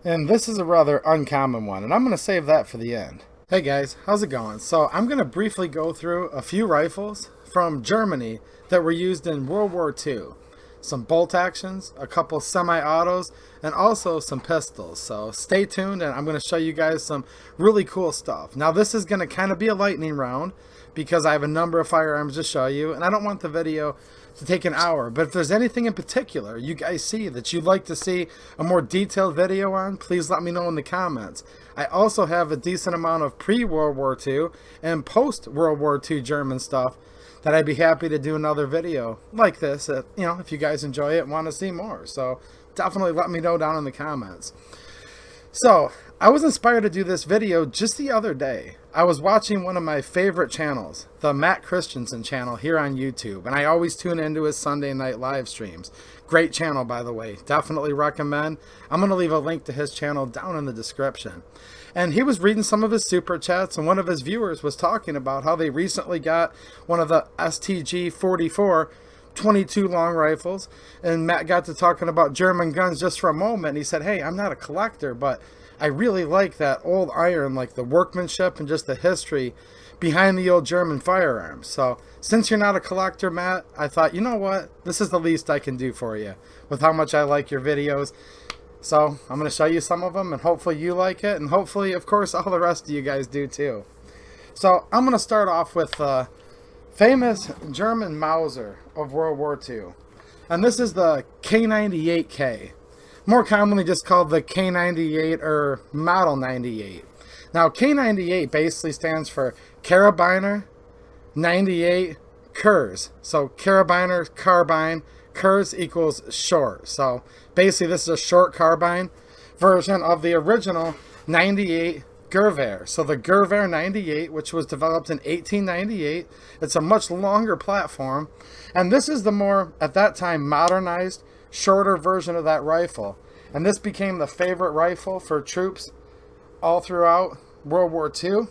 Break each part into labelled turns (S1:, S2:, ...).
S1: And this is a rather uncommon one, and I'm going to save that for the end. Hey guys, how's it going? So I'm going to briefly go through a few rifles from Germany that were used in World War II. Some bolt actions, a couple semi-autos, and also some pistols. So stay tuned and I'm going to show you guys some really cool stuff. Now this is going to kind of be a lightning round because I have a number of firearms to show you, and I don't want the video to take an hour. But if there's anything in particular you guys see that you'd like to see a more detailed video on, please let me know in the comments. I also have a decent amount of pre-World War II and post-World War II German stuff that I'd be happy to do another video like this, if you guys enjoy it and want to see more. So definitely let me know down in the comments. So I was inspired to do this video just the other day. I was watching one of my favorite channels, the Matt Christensen channel here on YouTube, and I always tune into his Sunday night live streams. Great channel, by the way. Definitely recommend. I'm going to leave a link to his channel down in the description. And he was reading some of his super chats, and one of his viewers was talking about how they recently got one of the Stg44 22 long rifles, and Matt got to talking about German guns just for a moment, and he said, hey, I'm not a collector, but I really like that old iron, like the workmanship and just the history behind the old German firearms. So since you're not a collector, Matt, I thought, you know what, this is the least I can do for you with how much I like your videos. So I'm going to show you some of them, and hopefully you like it, and hopefully, of course, all the rest of you guys do too. So I'm going to start off with famous German Mauser of World War II. And this is the K98K. More commonly just called the K98 or Model 98. Now K98 basically stands for Karabiner 98 Kurs. So Karabiner, carbine, Kurs equals short. So basically this is a short carbine version of the original 98 Gervair. So the Gervair 98, which was developed in 1898, it's a much longer platform, and this is the more, at that time, modernized, shorter version of that rifle. And this became the favorite rifle for troops all throughout World War II.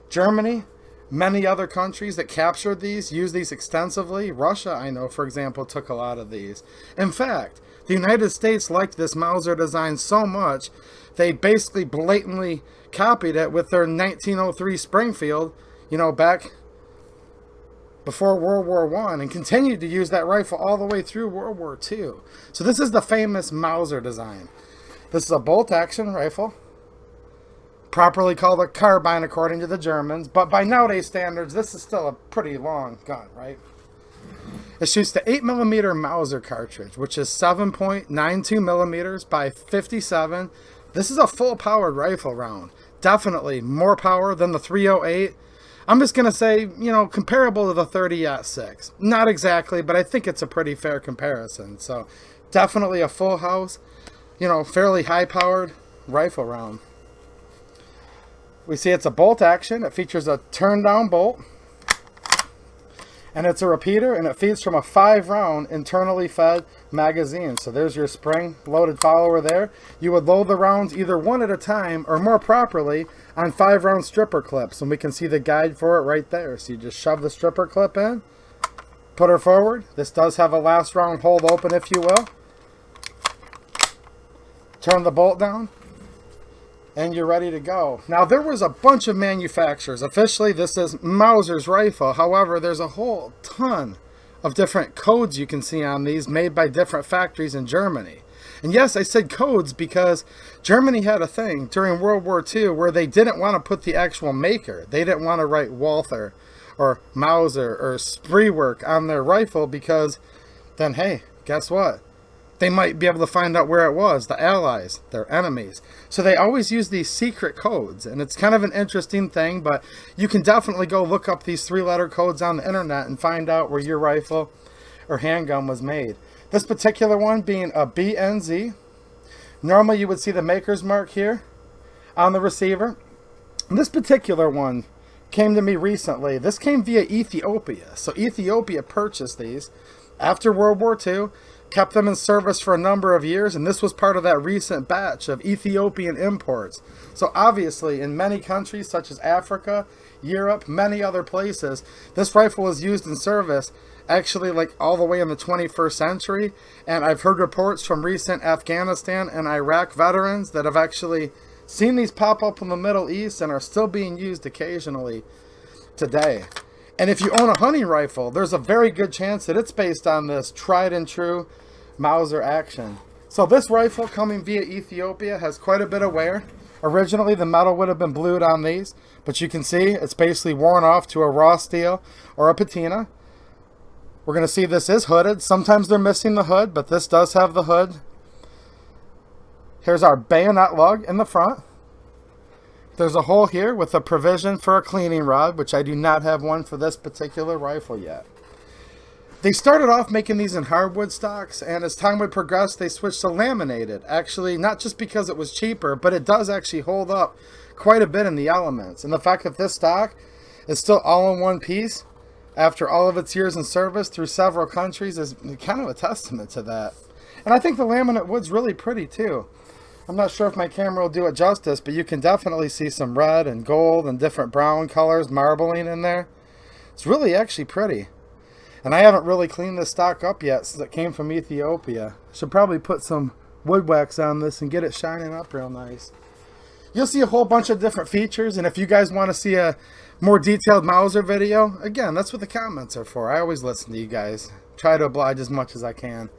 S1: Germany, many other countries that captured these used these extensively. Russia, I know, for example, took a lot of these. In fact, the United States liked this Mauser design so much, they basically blatantly copied it with their 1903 Springfield, back before World War I, and continued to use that rifle all the way through World War II. So this is the famous Mauser design. This is a bolt-action rifle, properly called a carbine according to the Germans, but by nowadays standards, this is still a pretty long gun, right? It shoots the 8mm Mauser cartridge, which is 7.92 millimeters by 57. This is a full-powered rifle round. Definitely more power than the 308. I'm just going to say, comparable to the 30-06. Not exactly, but I think it's a pretty fair comparison. So definitely a full house, fairly high-powered rifle round. We see it's a bolt action. It features a turn-down bolt. And it's a repeater, and it feeds from a 5-round internally fed magazine. So there's your spring-loaded follower there. You would load the rounds either one at a time, or more properly, on 5-round stripper clips. And we can see the guide for it right there. So you just shove the stripper clip in, put her forward. This does have a last round hold open, if you will. Turn the bolt down, and you're ready to go. Now, there was a bunch of manufacturers. Officially, this is Mauser's rifle. However, there's a whole ton of different codes you can see on these made by different factories in Germany. And yes, I said codes because Germany had a thing during World War II where they didn't want to put the actual maker. They didn't want to write Walther or Mauser or Spreewerk on their rifle because then, hey, guess what? They might be able to find out where it was, the Allies, their enemies. So they always use these secret codes, and it's kind of an interesting thing, but you can definitely go look up these 3-letter codes on the internet and find out where your rifle or handgun was made. This particular one being a BNZ. Normally you would see the maker's mark here on the receiver. And this particular one came to me recently. This came via Ethiopia. So Ethiopia purchased these after World War II, kept them in service for a number of years, and this was part of that recent batch of Ethiopian imports. So obviously in many countries such as Africa, Europe, many other places, this rifle was used in service actually like all the way in the 21st century, and I've heard reports from recent Afghanistan and Iraq veterans that have actually seen these pop up in the Middle East and are still being used occasionally today. And if you own a hunting rifle, there's a very good chance that it's based on this tried and true Mauser action. So this rifle, coming via Ethiopia, has quite a bit of wear. Originally the metal would have been blued on these, but you can see it's basically worn off to a raw steel or a patina. We're going to see this is hooded. Sometimes they're missing the hood, but this does have the hood. Here's our bayonet lug in the front. There's a hole here with a provision for a cleaning rod, which I do not have one for this particular rifle yet. They started off making these in hardwood stocks, and as time would progress, they switched to laminated. Actually, not just because it was cheaper, but it does actually hold up quite a bit in the elements. And the fact that this stock is still all in one piece after all of its years in service through several countries is kind of a testament to that. And I think the laminate wood's really pretty too. I'm not sure if my camera will do it justice, but you can definitely see some red and gold and different brown colors marbling in there. It's really actually pretty. And I haven't really cleaned this stock up yet since it came from Ethiopia. Should probably put some wood wax on this and get it shining up real nice. You'll see a whole bunch of different features, and if you guys want to see a more detailed Mauser video, again, that's what the comments are for. I always listen to you guys. Try to oblige as much as I can.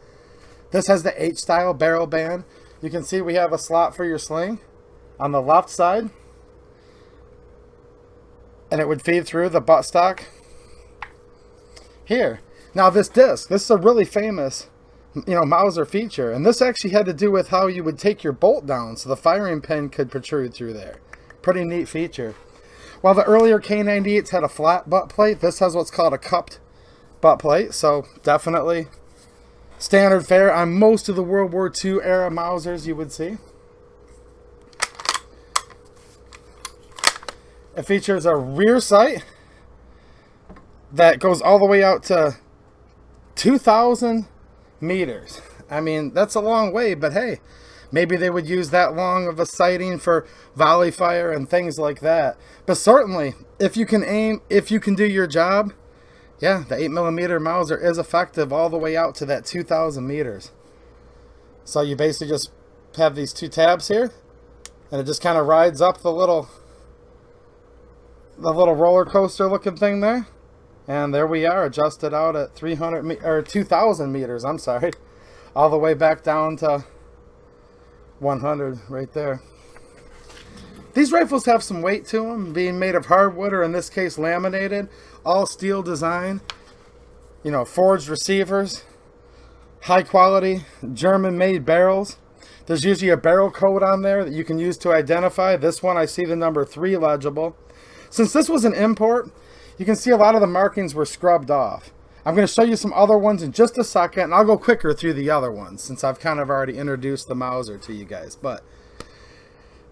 S1: This has the H-style barrel band. You can see we have a slot for your sling on the left side, and it would feed through the buttstock here. Now this disc, this is a really famous, Mauser feature, and this actually had to do with how you would take your bolt down so the firing pin could protrude through there. Pretty neat feature. While the earlier K98s had a flat butt plate, this has what's called a cupped butt plate, so definitely standard fare on most of the World War II era Mausers you would see. It features a rear sight that goes all the way out to 2,000 meters. I mean, that's a long way, but hey, maybe they would use that long of a sighting for volley fire and things like that. But certainly, if you can aim, if you can do your job, yeah, the 8mm Mauser is effective all the way out to that 2,000 meters. So you basically just have these two tabs here, and it just kind of rides up the little roller coaster looking thing there. And there we are, adjusted out at 2,000 meters, I'm sorry, all the way back down to 100 right there. These rifles have some weight to them, being made of hardwood, or in this case laminated, all steel design, forged receivers, high quality German made barrels. There's usually a barrel code on there that you can use to identify. This one I see the number 3 legible. Since this was an import, you can see a lot of the markings were scrubbed off. I'm going to show you some other ones in just a second, and I'll go quicker through the other ones since I've kind of already introduced the Mauser to you guys. But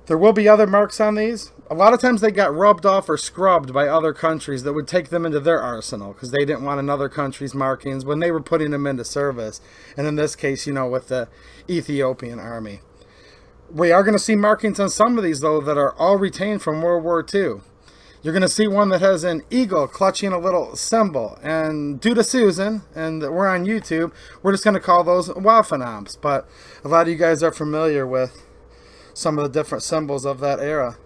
S1: there will be other marks on these. A lot of times they got rubbed off or scrubbed by other countries that would take them into their arsenal because they didn't want another country's markings when they were putting them into service. And in this case, with the Ethiopian army. We are going to see markings on some of these, though, that are all retained from World War II. You're going to see one that has an eagle clutching a little symbol. And due to Susan, and we're on YouTube, we're just going to call those Waffenamps. But a lot of you guys are familiar with some of the different symbols of that era.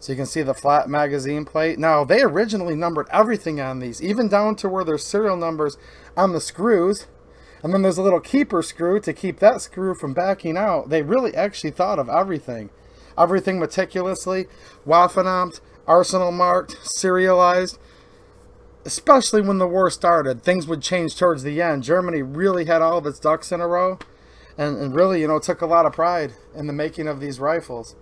S1: So you can see the flat magazine plate. Now, they originally numbered everything on these, even down to where there's serial numbers on the screws. And then there's a little keeper screw to keep that screw from backing out. They really actually thought of everything. Everything meticulously, Waffenamt, arsenal marked, serialized. Especially when the war started, things would change towards the end. Germany really had all of its ducks in a row, and really, took a lot of pride in the making of these rifles.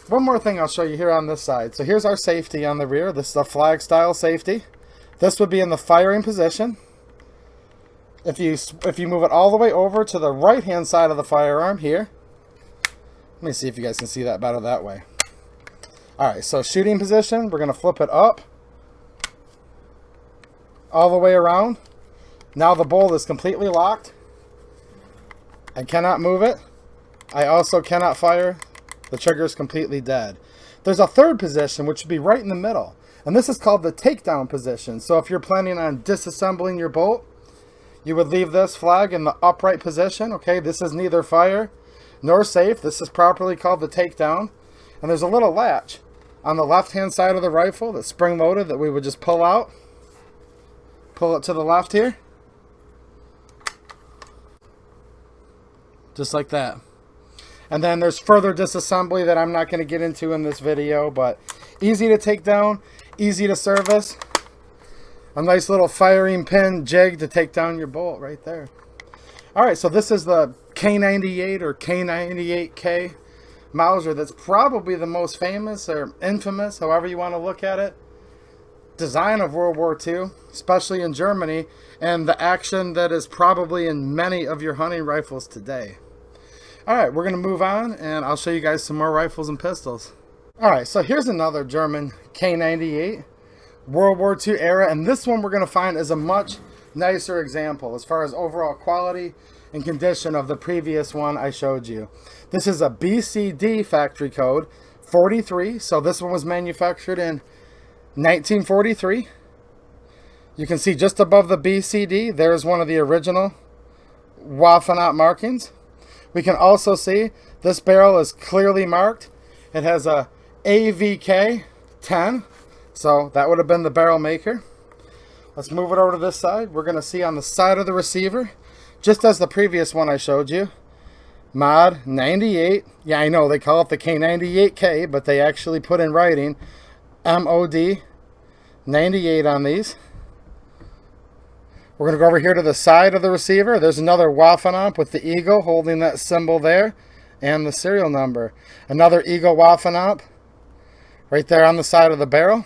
S1: One more thing I'll show you here on this side. So here's our safety on the rear. This is a flag style safety. This would be in the firing position. If you move it all the way over to the right hand side of the firearm here. Let me see if you guys can see that better that way. Alright, so shooting position, we're going to flip it up all the way around. Now the bolt is completely locked. I cannot move it. I also cannot fire. The trigger is completely dead. There's a third position, which would be right in the middle. And this is called the takedown position. So if you're planning on disassembling your bolt, you would leave this flag in the upright position. Okay, this is neither fire nor safe. This is properly called the takedown. And there's a little latch on the left-hand side of the rifle that's spring-loaded that we would just pull out. Pull it to the left here. Just like that. And then there's further disassembly that I'm not going to get into in this video, but easy to take down, easy to service. A nice little firing pin jig to take down your bolt right there. Alright, so this is the K98 or K98K Mauser. That's probably the most famous or infamous, however you want to look at it, design of World War II, especially in Germany, and the action that is probably in many of your hunting rifles today. Alright, we're going to move on and I'll show you guys some more rifles and pistols. Alright, so here's another German K98, World War II era, and this one we're going to find is a much nicer example as far as overall quality and condition of the previous one I showed you. This is a BCD factory code 43, so this one was manufactured in 1943. You can see just above the BCD, there's one of the original Waffenaut markings. We can also see this barrel is clearly marked. It has a AVK 10, so that would have been the barrel maker. Let's move it over to this side. We're going to see on the side of the receiver, just as the previous one I showed you, Mod 98. Yeah, I know they call it the K98K, but they actually put in writing MOD 98 on these. We're going to go over here to the side of the receiver. There's another Waffenaut with the eagle holding that symbol there and the serial number. Another eagle Waffenaut right there on the side of the barrel.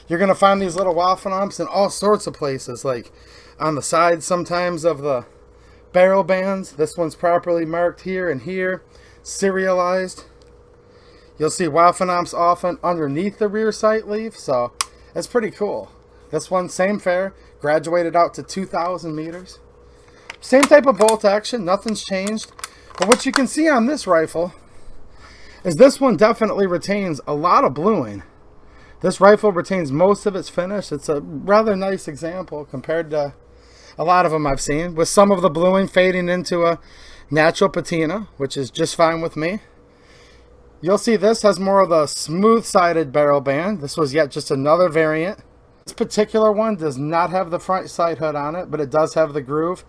S1: You're going to find these little Waffenauts in all sorts of places, like on the sides sometimes of the barrel bands. This one's properly marked here and here, serialized. You'll see Waffenauts often underneath the rear sight leaf, so it's pretty cool. This one, same fare, graduated out to 2,000 meters. Same type of bolt action, nothing's changed. But what you can see on this rifle is this one definitely retains a lot of bluing. This rifle retains most of its finish. It's a rather nice example compared to a lot of them I've seen, with some of the bluing fading into a natural patina, which is just fine with me. You'll see this has more of the smooth-sided barrel band. This was yet just another variant. This particular one does not have the front sight hood on it, but it does have the groove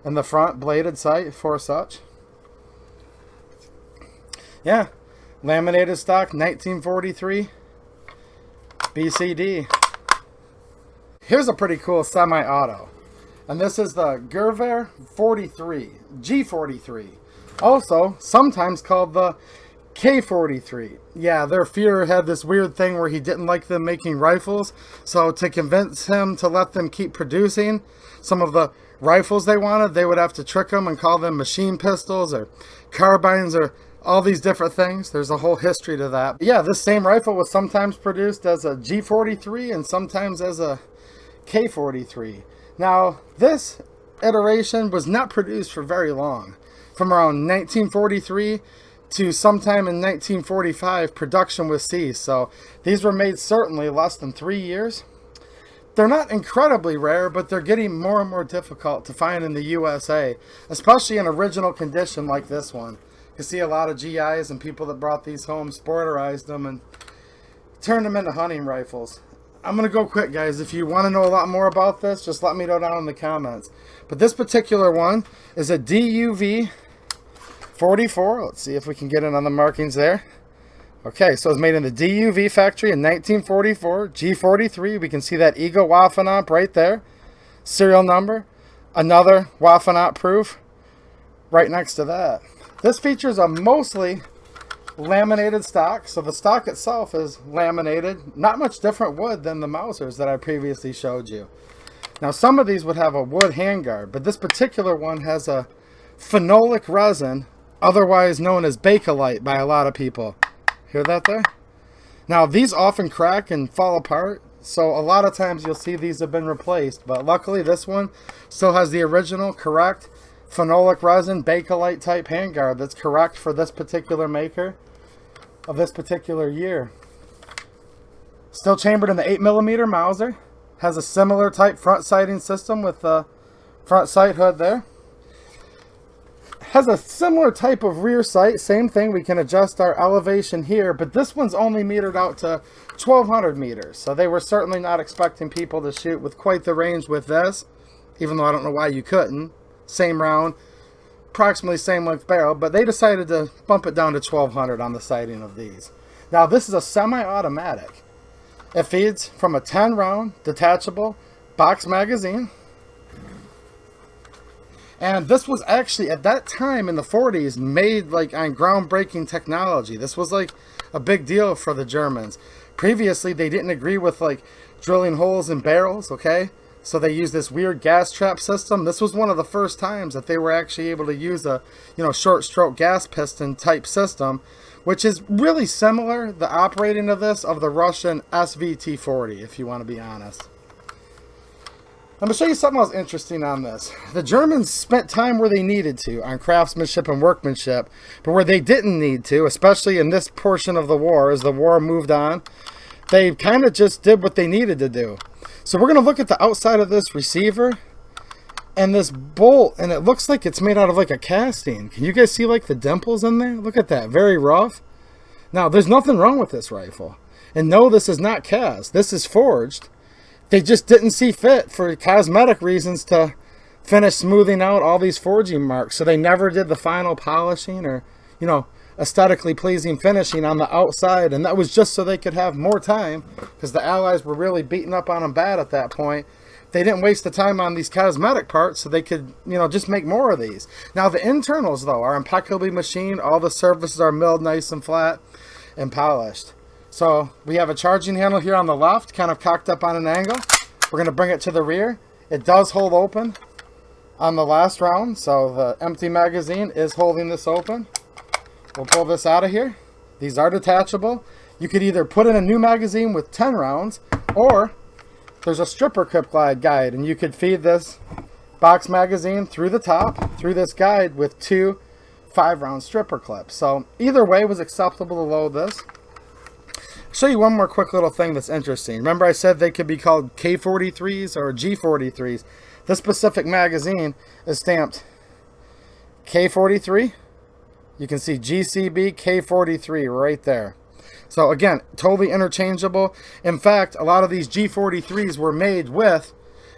S1: in the front bladed sight for such. Yeah, laminated stock 1943 BCD. Here's a pretty cool semi-auto, and this is the Gervair 43 G43, also sometimes called the K43. Yeah, their Führer had this weird thing where he didn't like them making rifles, so to convince him to let them keep producing some of the rifles they wanted, they would have to trick them and call them machine pistols or carbines or all these different things. There's a whole history to that. But yeah, this same rifle was sometimes produced as a G43 and sometimes as a K43. Now, this iteration was not produced for very long. From around 1943 to sometime in 1945, production was ceased. So these were made certainly less than 3 years. They're not incredibly rare, but they're getting more and more difficult to find in the USA, especially in original condition like this one. You see a lot of GIs and people that brought these home sporterized them and turned them into hunting rifles. I'm going to go quick, guys. If you want to know a lot more about this, just let me know down in the comments. But this particular one is a DUV 44. Let's see if we can get it on the markings there. Okay, so it's made in the DUV factory in 1944. G43, we can see that Eagle Waffenaut right there. Serial number. Another Waffenaut proof right next to that. This features a mostly laminated stock, so the stock itself is laminated. Not much different wood than the Mausers that I previously showed you. Now some of these would have a wood handguard, but this particular one has a phenolic resin, otherwise known as Bakelite by a lot of people. Hear that there? Now these often crack and fall apart, so a lot of times you'll see these have been replaced, but luckily this one still has the original correct phenolic resin Bakelite type handguard that's correct for this particular maker of this particular year. Still chambered in the 8mm Mauser. Has a similar type front sighting system with the front sight hood there. Has a similar type of rear sight. Same thing, we can adjust our elevation here, but this one's only metered out to 1200 meters. So they were certainly not expecting people to shoot with quite the range with this, even though I don't know why you couldn't. Same round, approximately same length barrel, but they decided to bump it down to 1200 on the sighting of these. Now this is a semi-automatic. It feeds from a 10-round detachable box magazine. And this was actually, at that time in the 40s, made like on groundbreaking technology. This was like a big deal for the Germans. Previously, they didn't agree with like drilling holes in barrels, okay? So they used this weird gas trap system. This was one of the first times that they were actually able to use a, short stroke gas piston type system, which is really similar, the operating of this, of the Russian SVT-40, if you want to be honest. I'm going to show you something else interesting on this. The Germans spent time where they needed to on craftsmanship and workmanship, but where they didn't need to, especially in this portion of the war, as the war moved on, they kind of just did what they needed to do. So we're going to look at the outside of this receiver and this bolt, and it looks like it's made out of like a casting. Can you guys see like the dimples in there? Look at that, very rough. Now, there's nothing wrong with this rifle. And no, this is not cast. This is forged. They just didn't see fit for cosmetic reasons to finish smoothing out all these forging marks. So they never did the final polishing or, aesthetically pleasing finishing on the outside. And that was just so they could have more time, because the Allies were really beating up on them bad at that point. They didn't waste the time on these cosmetic parts, so they could, just make more of these. Now, the internals, though, are impeccably machined. All the surfaces are milled nice and flat and polished. So we have a charging handle here on the left, kind of cocked up on an angle. We're going to bring it to the rear. It does hold open on the last round, so the empty magazine is holding this open. We'll pull this out of here. These are detachable. You could either put in a new magazine with 10 rounds, or there's a stripper clip guide, and you could feed this box magazine through the top, through this guide, with 2 5-round stripper clips. So either way was acceptable to load this. I'll show you one more quick little thing that's interesting. Remember I said they could be called K43s or G43s. This specific magazine is stamped K43. You can see GCB K43 right there. So again, totally interchangeable. In fact, a lot of these G43s were made with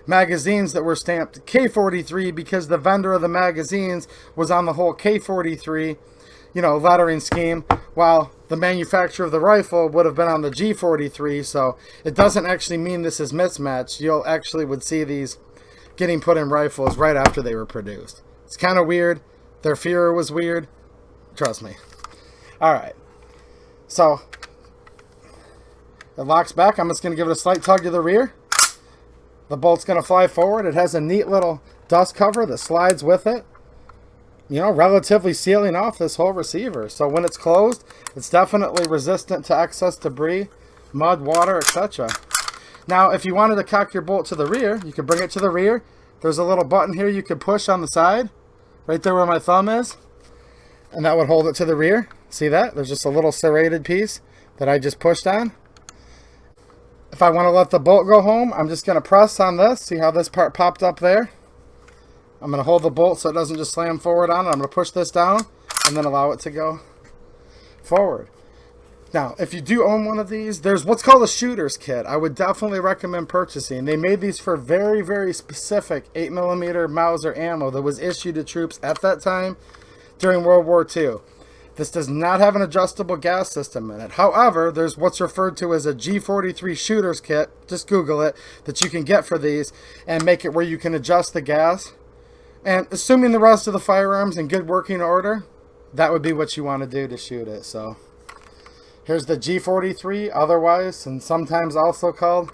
S1: magazines that were stamped K43 because the vendor of the magazines was on the whole K43, lettering scheme, while the manufacturer of the rifle would have been on the G43. So it doesn't actually mean this is mismatched. You'll actually would see these getting put in rifles right after they were produced. It's kind of weird. Their Führer was weird. Trust me. All right. So it locks back. I'm just going to give it a slight tug to the rear. The bolt's going to fly forward. It has a neat little dust cover that slides with it, relatively sealing off this whole receiver. So when it's closed, it's definitely resistant to excess debris, mud, water, etc. Now, if you wanted to cock your bolt to the rear, you could bring it to the rear. There's a little button here you could push on the side, right there where my thumb is, and that would hold it to the rear. See that? There's just a little serrated piece that I just pushed on. If I want to let the bolt go home, I'm just going to press on this. See how this part popped up there? I'm going to hold the bolt so it doesn't just slam forward on it. I'm going to push this down and then allow it to go forward. Now, if you do own one of these, there's what's called a shooter's kit. I would definitely recommend purchasing. They made these for very, very specific 8mm Mauser ammo that was issued to troops at that time during World War II. This does not have an adjustable gas system in it. However, there's what's referred to as a G43 Shooters Kit, just Google it, that you can get for these and make it where you can adjust the gas. And assuming the rest of the firearms in good working order, that would be what you want to do to shoot it. So here's the G43, otherwise and sometimes also called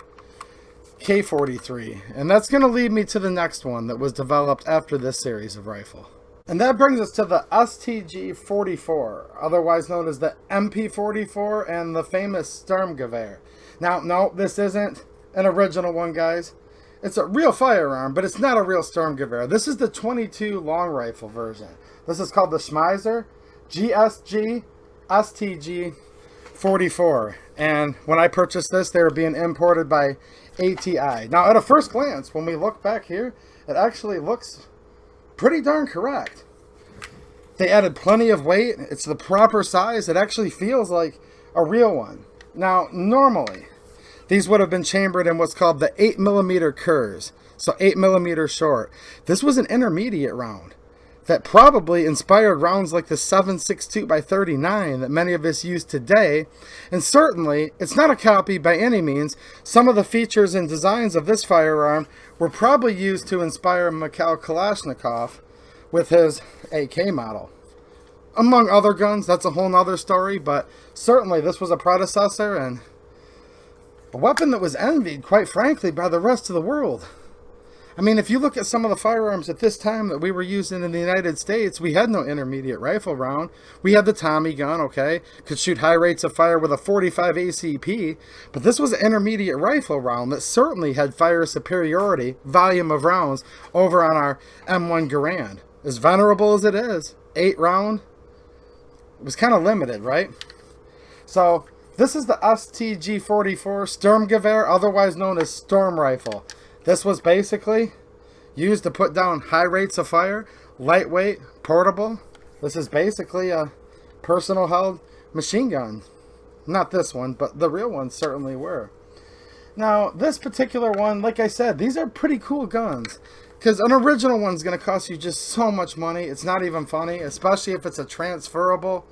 S1: K43. And that's going to lead me to the next one that was developed after this series of rifle. And that brings us to the Stg44, otherwise known as the MP44 and the famous Sturmgever. Now, no, this isn't an original one, guys. It's a real firearm, but it's not a real Sturmgever. This is the 22 long rifle version. This is called the Schmeiser Gsg Stg44. And when I purchased this, they were being imported by ATI. Now, at a first glance, when we look back here, it actually looks pretty darn correct. They added plenty of weight. It's the proper size. It actually feels like a real one. Now, normally, these would have been chambered in what's called the 8mm Kurs. So 8mm short. This was an intermediate round that probably inspired rounds like the 7.62 by 39 that many of us use today. And certainly, it's not a copy by any means. Some of the features and designs of this firearm were probably used to inspire Mikhail Kalashnikov with his AK model. Among other guns, that's a whole nother story, but certainly this was a predecessor and a weapon that was envied, quite frankly, by the rest of the world. I mean, if you look at some of the firearms at this time that we were using in the United States, we had no intermediate rifle round. We had the Tommy gun, okay? Could shoot high rates of fire with a 45 ACP, but this was an intermediate rifle round that certainly had fire superiority, volume of rounds, over on our M1 Garand. As venerable as it is, 8 round, it was kind of limited, right? So, this is the Gsg Sturmgever, otherwise known as Storm Rifle. This was basically used to put down high rates of fire, lightweight, portable. This is basically a personal held machine gun. Not this one, but the real ones certainly were. Now, this particular one, like I said, these are pretty cool guns. Because an original one's going to cost you just so much money. It's not even funny, especially if it's a transferable,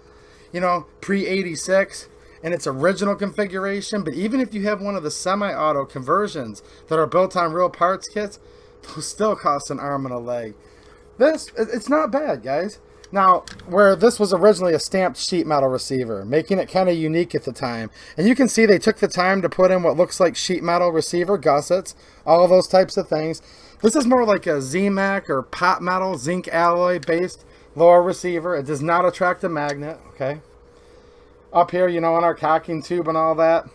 S1: you know, pre-86. In its original configuration. But even if you have one of the semi-auto conversions that are built on real parts kits, those still cost an arm and a leg. It's not bad, guys. Now, where this was originally a stamped sheet metal receiver, making it kind of unique at the time. And you can see they took the time to put in what looks like sheet metal receiver gussets, all of those types of things. This is more like a ZMAC or pot metal, zinc alloy based lower receiver. It does not attract a magnet, okay? Up here, you know, on our cocking tube and all that,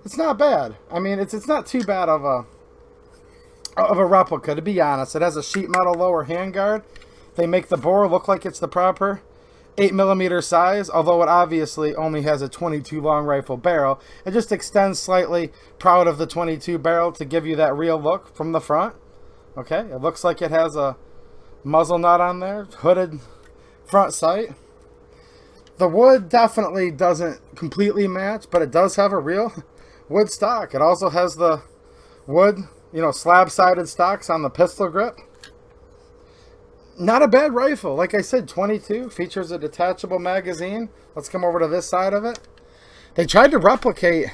S1: it's not bad. I mean, it's not too bad of a replica, to be honest. It has a sheet metal lower handguard. They make the bore look like it's the proper 8mm size, although it obviously only has a 22 long rifle barrel. It just extends slightly proud of the 22 barrel to give you that real look from the front. Okay, it looks like it has a muzzle nut on there, hooded front sight. The wood definitely doesn't completely match, but it does have a real wood stock. It also has the wood, you know, slab-sided stocks on the pistol grip. Not a bad rifle. Like I said, 22, features a detachable magazine. Let's come over to this side of it. They tried to replicate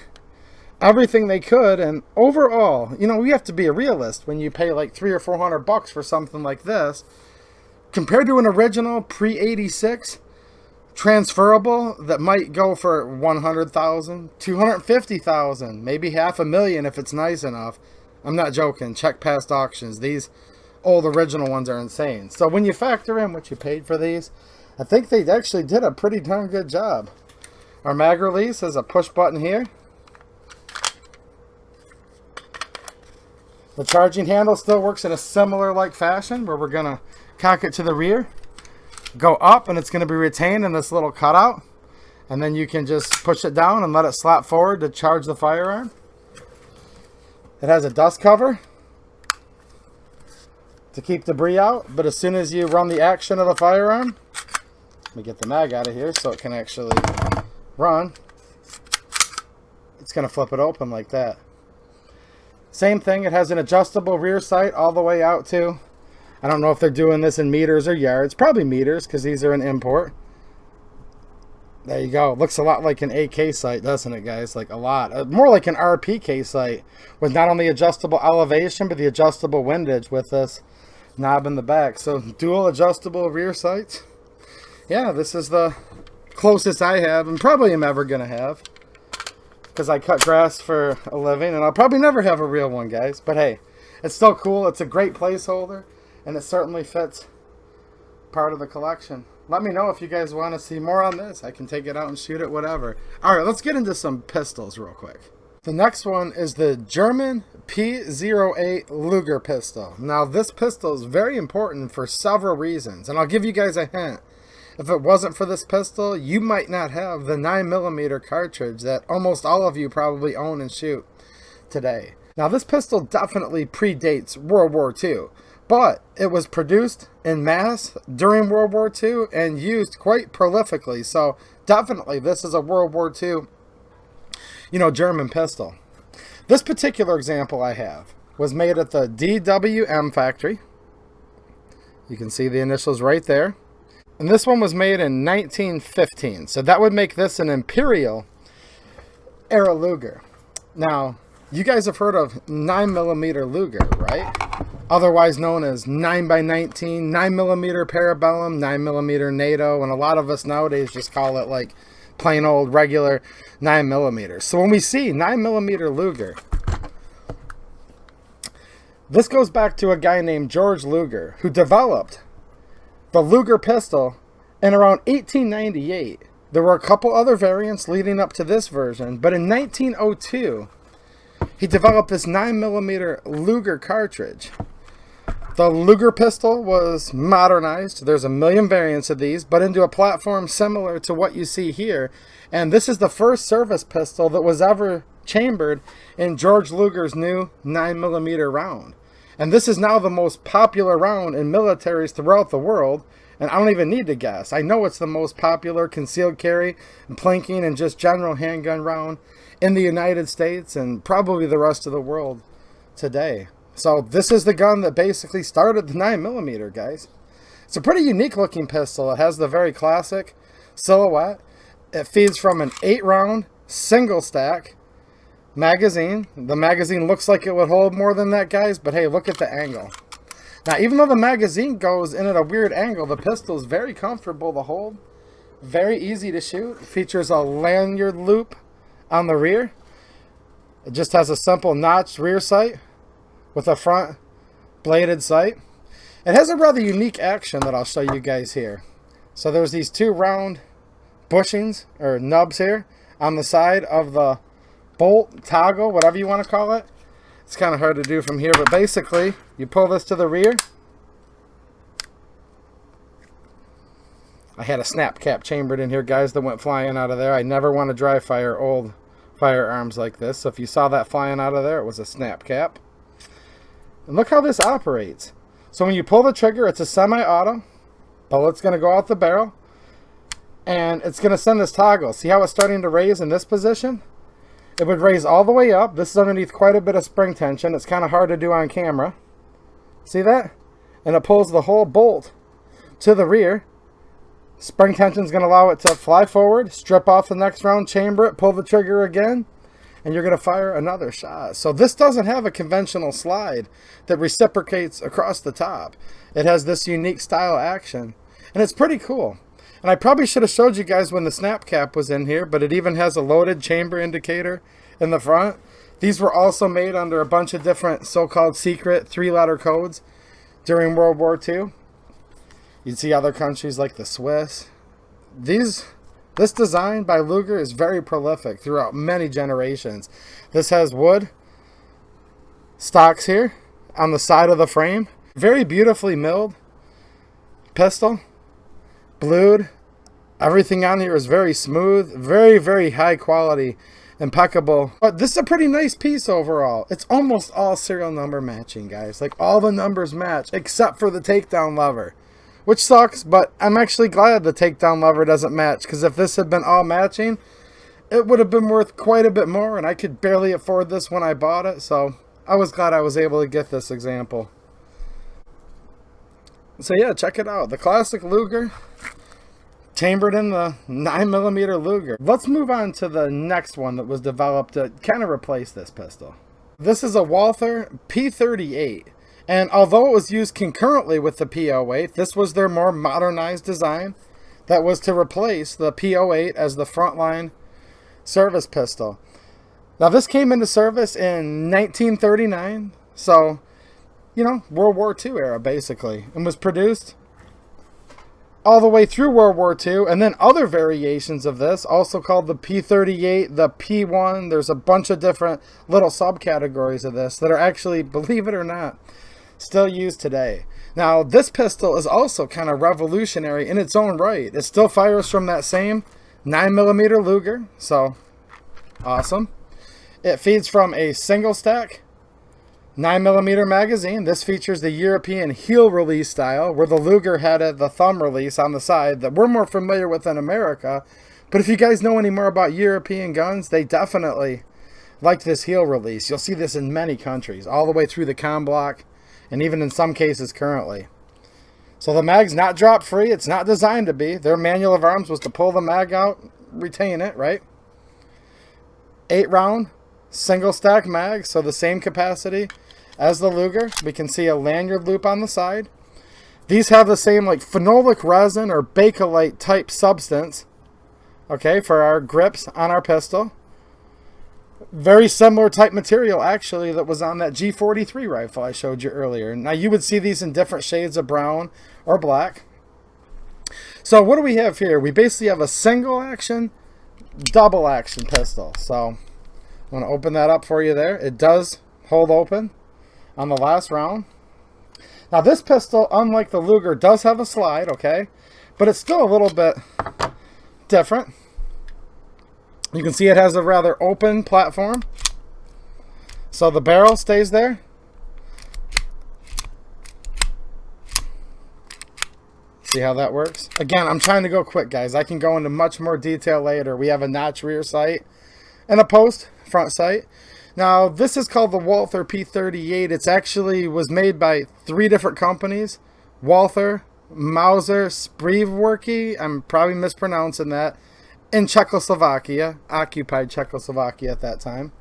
S1: everything they could, and overall, you know, we have to be a realist when you pay like $300 or $400 for something like this. Compared to an original pre-86 transferable that might go for $100,000, $250,000, maybe $500,000 if it's nice enough. I'm not joking. Check past auctions. These old original ones are insane. So when you factor in what you paid for these, I think they actually did a pretty darn good job. Our mag release has a push button here. The charging handle still works in a similar like fashion where we're going to cock it to the rear, go up, and it's going to be retained in this little cutout, and then you can just push it down and let it slap forward to charge the firearm. It has a dust cover to keep debris out, but as soon as you run the action of the firearm, let me get the mag out of here so it can actually run, it's going to flip it open like that. Same thing, it has an adjustable rear sight all the way out to, I don't know if they're doing this in meters or yards. Probably meters, because these are an import. There you go. Looks a lot like an AK sight, doesn't it, guys? Like a lot. More like an RPK sight, with not only adjustable elevation, but the adjustable windage with this knob in the back. So, dual adjustable rear sights. Yeah, this is the closest I have, and probably am ever going to have. Because I cut grass for a living, and I'll probably never have a real one, guys. But hey, it's still cool. It's a great placeholder. And it certainly fits part of the collection. Let me know if you guys want to see more on this. I can take it out and shoot it, whatever. Alright, let's get into some pistols real quick. The next one is the German P38 Luger pistol. Now, this pistol is very important for several reasons. And I'll give you guys a hint. If it wasn't for this pistol, you might not have the 9mm cartridge that almost all of you probably own and shoot today. Now, this pistol definitely predates World War II, but it was produced in mass during World War II and used quite prolifically. So definitely this is a World War II, German pistol. This particular example I have was made at the DWM factory. You can see the initials right there. And this one was made in 1915. So that would make this an Imperial era Luger. Now, you guys have heard of 9mm Luger, right? Otherwise known as 9x19, 9mm Parabellum, 9mm NATO, and a lot of us nowadays just call it like plain old regular 9mm. So when we see 9mm Luger, this goes back to a guy named George Luger, who developed the Luger pistol in around 1898. There were a couple other variants leading up to this version, but in 1902, he developed this 9mm Luger cartridge. The Luger pistol was modernized. There's a million variants of these, but into a platform similar to what you see here. And this is the first service pistol that was ever chambered in George Luger's new 9mm round. And this is now the most popular round in militaries throughout the world. And I don't even need to guess. I know it's the most popular concealed carry and plinking and just general handgun round in the United States and probably the rest of the world today. So this is the gun that basically started the 9mm, guys. It's a pretty unique looking pistol. It has the very classic silhouette. It feeds from an 8-round single stack magazine. The magazine looks like it would hold more than that, guys, but hey, look at the angle. Now, even though the magazine goes in at a weird angle, the pistol is very comfortable to hold, very easy to shoot. It features a lanyard loop on the rear. It just has a simple notched rear sight with a front bladed sight. It has a rather unique action that I'll show you guys here. So there's these 2 round bushings or nubs here on the side of the bolt, toggle, whatever you want to call it. It's kind of hard to do from here, but basically you pull this to the rear. I had a snap cap chambered in here, guys, that went flying out of there. I never want to dry fire old firearms like this, so if you saw that flying out of there, it was a snap cap. And look how this operates. So when you pull the trigger, it's a semi-auto. Bullet's going to go out the barrel, and it's going to send this toggle. See how it's starting to raise in this position? It would raise all the way up. This is underneath quite a bit of spring tension. It's kind of hard to do on camera. See that? And it pulls the whole bolt to the rear. Spring tension is going to allow it to fly forward, strip off the next round, chamber it, pull the trigger again, and you're going to fire another shot. So this doesn't have a conventional slide that reciprocates across the top. It has this unique style action, and it's pretty cool. And I probably should have showed you guys when the snap cap was in here, but it even has a loaded chamber indicator in the front. These were also made under a bunch of different so-called secret 3-letter codes during World War II. You'd see other countries like the Swiss. This design by Luger is very prolific throughout many generations. This has wood stocks here on the side of the frame. Very beautifully milled pistol. Blued. Everything on here is very smooth, very, very high quality, impeccable. But this is a pretty nice piece overall. It's almost all serial number matching, guys. Like, all the numbers match except for the takedown lever, which sucks, but I'm actually glad the takedown lever doesn't match, because if this had been all matching, it would have been worth quite a bit more, and I could barely afford this when I bought it, so I was glad I was able to get this example. So yeah, check it out. The classic Luger, chambered in the 9mm Luger. Let's move on to the next one that was developed to kind of replace this pistol. This is a Walther P38. And although it was used concurrently with the P08, this was their more modernized design that was to replace the P08 as the frontline service pistol. Now this came into service in 1939, so World War II era basically, and was produced all the way through World War II, and then other variations of this, also called the P38, the P1. There's a bunch of different little subcategories of this that are actually, believe it or not, still used today. Now, this pistol is also kind of revolutionary in its own right. It still fires from that same 9mm Luger, so awesome. It feeds from a single stack 9mm magazine. This features the European heel release style, where the Luger had the thumb release on the side that we're more familiar with in America. But if you guys know any more about European guns, they definitely like this heel release. You'll see this in many countries, all the way through the com block, and even in some cases currently. So the mag's not drop free. It's not designed to be. Their manual of arms was to pull the mag out, retain it, right? 8-round single stack mag, so the same capacity as the Luger. We can see a lanyard loop on the side. These have the same like phenolic resin or bakelite type substance, okay, for our grips on our pistol. Very similar type material actually that was on that G43 rifle I showed you earlier. Now you would see these in different shades of brown or black. So what do we have here? We basically have a single action, double action pistol. So I'm going to open that up for you there. It does hold open on the last round. Now this pistol, unlike the Luger, does have a slide, okay? But it's still a little bit different. You can see it has a rather open platform. So the barrel stays there. See how that works? Again, I'm trying to go quick, guys. I can go into much more detail later. We have a notch rear sight and a post front sight. Now, this is called the Walther P38. It's actually was made by 3 different companies. Walther, Mauser, Gsg I'm probably mispronouncing that. In Czechoslovakia, occupied Czechoslovakia at that time.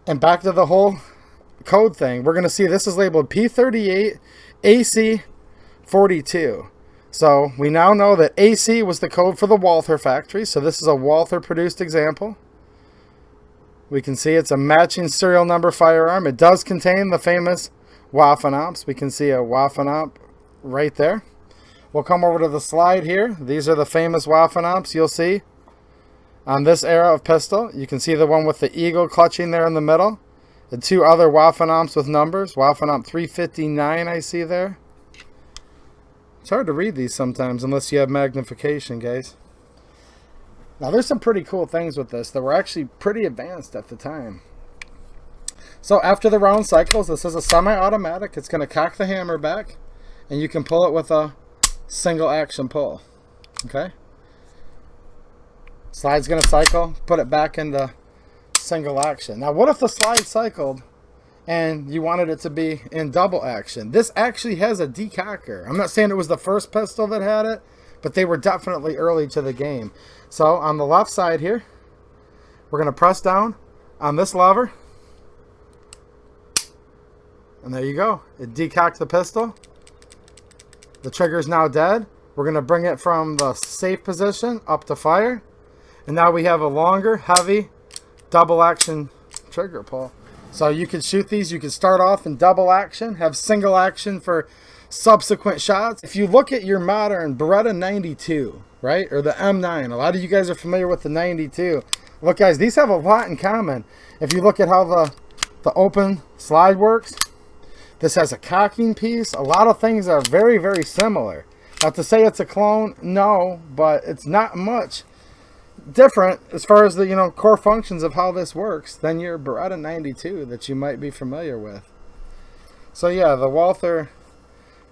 S1: And back to the whole code thing. We're going to see this is labeled P38 AC 42. So we now know that AC was the code for the Walther factory. So this is a Walther produced example. We can see it's a matching serial number firearm. It does contain the famous Waffenamps. We can see a Waffenamp right there. We'll come over to the slide here. These are the famous Waffenamps you'll see on this era of pistol. You can see the one with the eagle clutching there in the middle. The 2 other Waffenamps with numbers. Waffenamp 359 I see there. It's hard to read these sometimes unless you have magnification, guys. Now there's some pretty cool things with this that were actually pretty advanced at the time. So after the round cycles, this is a semi-automatic. It's going to cock the hammer back, and you can pull it with a single action pull. Okay, slide's going to cycle, put it back into single action. Now what if the slide cycled and you wanted it to be in double action? This actually has a decocker. I'm not saying it was the first pistol that had it, but they were definitely early to the game. So on the left side here, we're going to press down on this lever, and there you go. It decocked the pistol. The trigger is now dead. We're going to bring it from the safe position up to fire. And now we have a longer, heavy, double action trigger pull. So you can shoot these. You can start off in double action, have single action for subsequent shots. If you look at your modern Beretta 92, right, or the M9, a lot of you guys are familiar with the 92. Look, guys, these have a lot in common. If you look at how the open slide works, this has a cocking piece. A lot of things are very, very similar. Not to say it's a clone, no, but it's not much different as far as the core functions of how this works than your Beretta 92 that you might be familiar with. So yeah, the Walther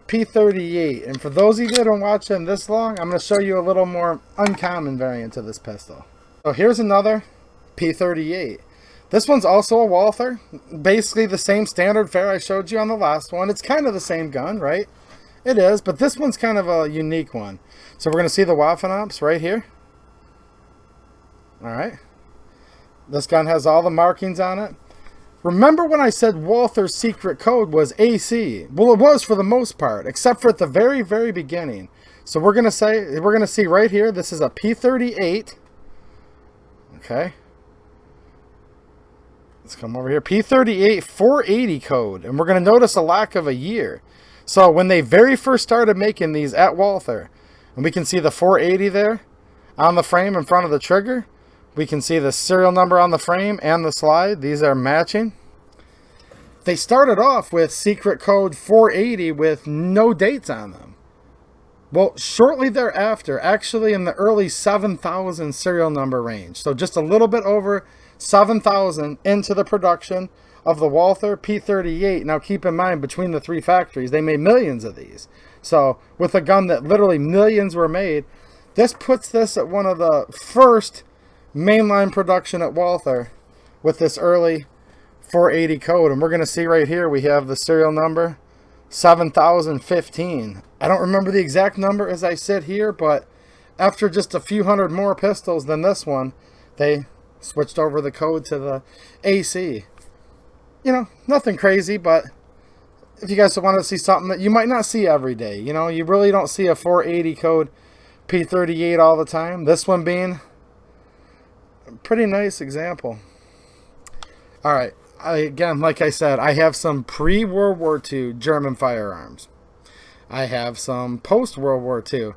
S1: P38. And for those of you that are watching this long, I'm going to show you a little more uncommon variant of this pistol. So here's another P38. This one's also a Walther. Basically the same standard fare I showed you on the last one. It's kind of the same gun, right? It is, but this one's kind of a unique one. So we're going to see the Waffenamps right here. Alright. This gun has all the markings on it. Remember when I said Walther's secret code was AC? Well, it was for the most part, except for at the very, very beginning. So we're going to see right here, this is a P38. Okay. Let's come over here. P38 480 code. And we're going to notice a lack of a year. So when they very first started making these at Walther, and we can see the 480 there on the frame in front of the trigger. We can see the serial number on the frame and the slide. These are matching. they started off with secret code 480 with no dates on them. Well, shortly thereafter, actually in the early 7,000 serial number range, so just a little bit over 7,000 into the production of the Walther P38. Now keep in mind, between the three factories, they made millions of these. So with a gun that literally millions were made, this puts this at one of the first mainline production at Walther with this early 480 code. And we're going to see right here, we have the serial number 7015. I don't remember the exact number as I sit here, but after just a few hundred more pistols than this one, they switched over the code to the AC. You know, nothing crazy, but if you guys want to see something that you might not see every day, you know, you really don't see a 480 code P38 all the time. This one being a pretty nice example. All right. Again, like I said, I have some pre-World War II German firearms. I have some post-World War II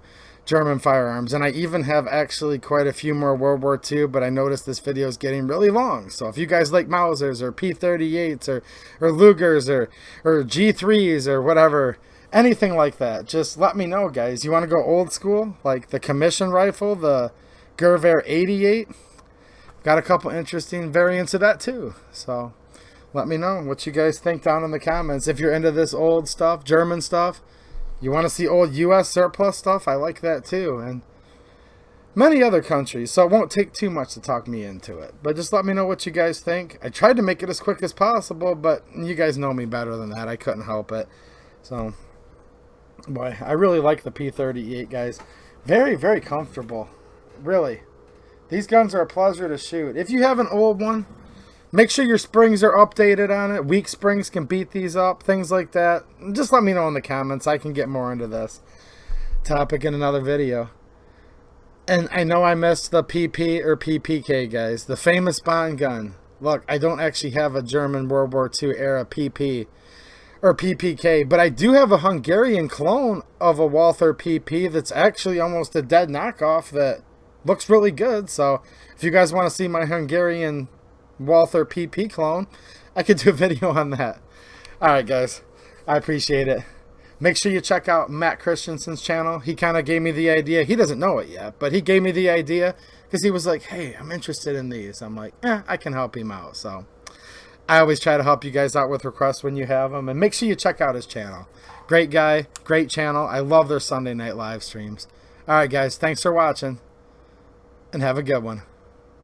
S1: German firearms, and I even have actually quite a few more World War II, but I noticed this video is getting really long. So if you guys like Mausers or P38s or Lugers or G3s or whatever, anything like that, just let me know, guys. You want to go old school, like the commission rifle, the Gervair 88? Got a couple interesting variants of that too. So let me know what you guys think down in the comments. If you're into this old stuff, German stuff, you want to see old U.S. surplus stuff, I like that too. And many other countries, so it won't take too much to talk me into it. But just let me know what you guys think. I tried to make it as quick as possible, but you guys know me better than that. I couldn't help it. So, boy, I really like the P38, guys. Very, very comfortable. Really. These guns are a pleasure to shoot. If you have an old one, make sure your springs are updated on it. Weak springs can beat these up, things like that. Just let me know in the comments. I can get more into this topic in another video. And I know I missed the PP or PPK, guys. The famous Bond gun. Look, I don't actually have a German World War II era PP or PPK, but I do have a Hungarian clone of a Walther PP that's actually almost a dead knockoff that looks really good. So if you guys want to see my Hungarian Walther PP clone, I could do a video on that. Alright guys, I appreciate it. Make sure you check out Matt Christensen's channel. He kind of gave me the idea. He doesn't know it yet, but he gave me the idea because he was like, hey, I'm interested in these. I'm like, I can help him out. So I always try to help you guys out with requests when you have them. And make sure you check out his channel. Great guy, great channel. I love their Sunday night live streams. Alright guys, thanks for watching. And have a good one.